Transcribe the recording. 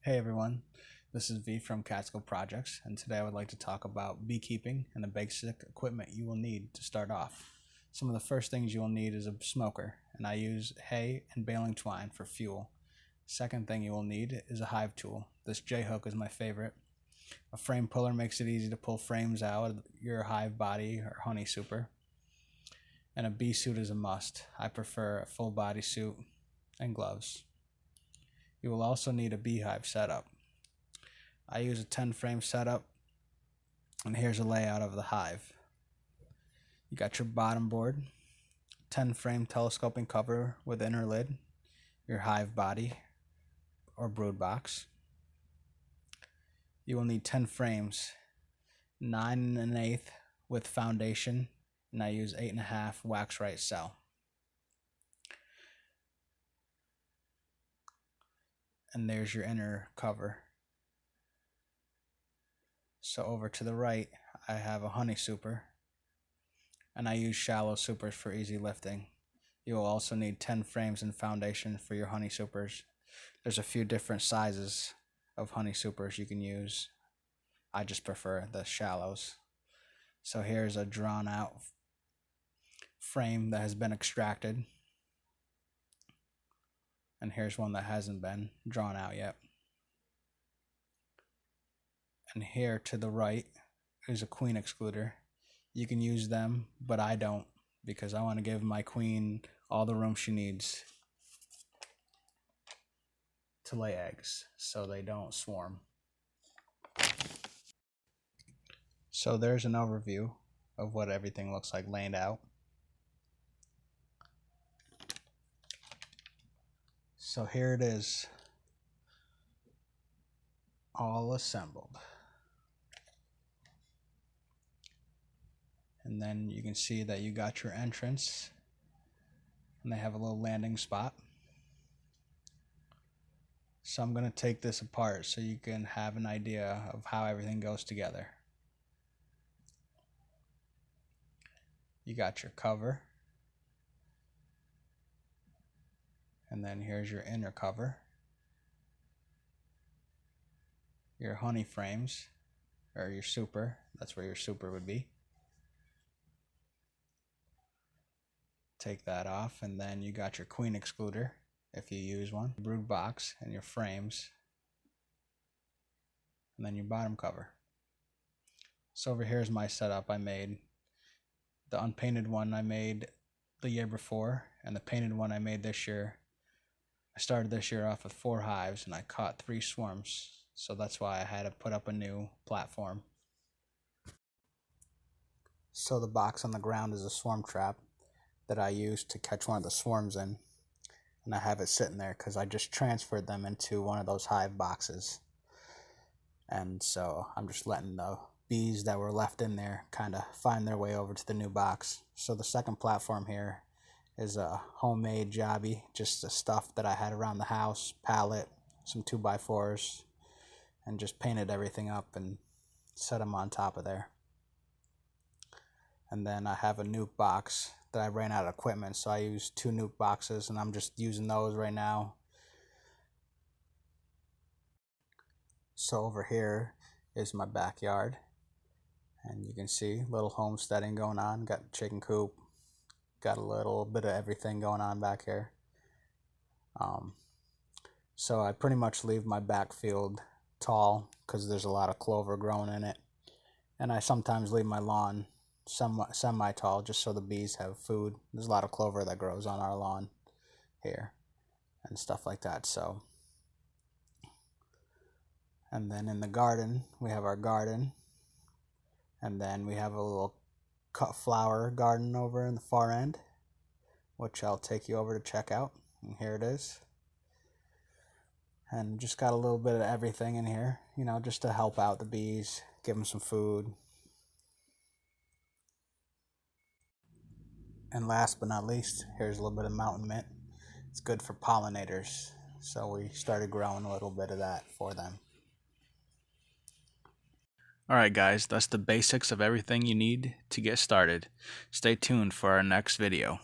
Hey everyone, this is V from Catskill Projects, and today I would like to talk about beekeeping and the basic equipment you will need to start off. Some of the first things you will need is a smoker, and I use hay and baling twine for fuel. Second thing you will need is a hive tool. This J-hook is my favorite. A frame puller makes it easy to pull frames out of your hive body or honey super. And a bee suit is a must. I prefer a full body suit and gloves. You will also need a beehive setup. I use a 10 frame setup, and here's a layout of the hive. You got your bottom board, 10 frame telescoping cover with inner lid, your hive body or brood box. You will need 10 frames, 9 1/8 with foundation, and I use 8 1/2 wax right cell. And there's your inner cover. So over to the right, I have a honey super, and I use shallow supers for easy lifting. You will also need 10 frames and foundation for your honey supers. There's a few different sizes of honey supers you can use. I just prefer the shallows. So here's a drawn out frame that has been extracted. And here's one that hasn't been drawn out yet. And here to the right is a queen excluder. You can use them, but I don't, because I want to give my queen all the room she needs to lay eggs so they don't swarm. So there's an overview of what everything looks like laid out. So here it is, all assembled. And then you can see that you got your entrance, and they have a little landing spot. So I'm going to take this apart so you can have an idea of how everything goes together. You got your cover, and then here's your inner cover, your honey frames, or your super, that's where your super would be. Take that off, and then you got your queen excluder if you use one, brood box, and your frames, and then your bottom cover. So over here is my setup I made. The unpainted one I made the year before, and the painted one I made this year. I started this year off with 4 hives, and I caught 3 swarms, so that's why I had to put up a new platform. So the box on the ground is a swarm trap that I used to catch one of the swarms in, and I have it sitting there because I just transferred them into one of those hive boxes, and so I'm just letting the bees that were left in there kind of find their way over to the new box. So the second platform here is a homemade jobby, just the stuff that I had around the house, pallet, some 2x4s, and just painted everything up and set them on top of there. And then I have a nuke box that I ran out of equipment, so I used 2 nuke boxes, and I'm just using those right now. So over here is my backyard, and you can see a little homesteading going on. Got a chicken coop, got a little bit of everything going on back here. So I pretty much leave my backfield tall because there's a lot of clover growing in it, and I sometimes leave my lawn semi-tall just so the bees have food. There's a lot of clover that grows on our lawn here and stuff like that. So, and then in the garden we have our garden, and then we have a little cut flower garden over in the far end, which I'll take you over to check out. And here it is. And just got a little bit of everything in here, you know, just to help out the bees, give them some food. And last but not least, here's a little bit of mountain mint. It's good for pollinators, so we started growing a little bit of that for them. Alright guys, that's the basics of everything you need to get started. Stay tuned for our next video.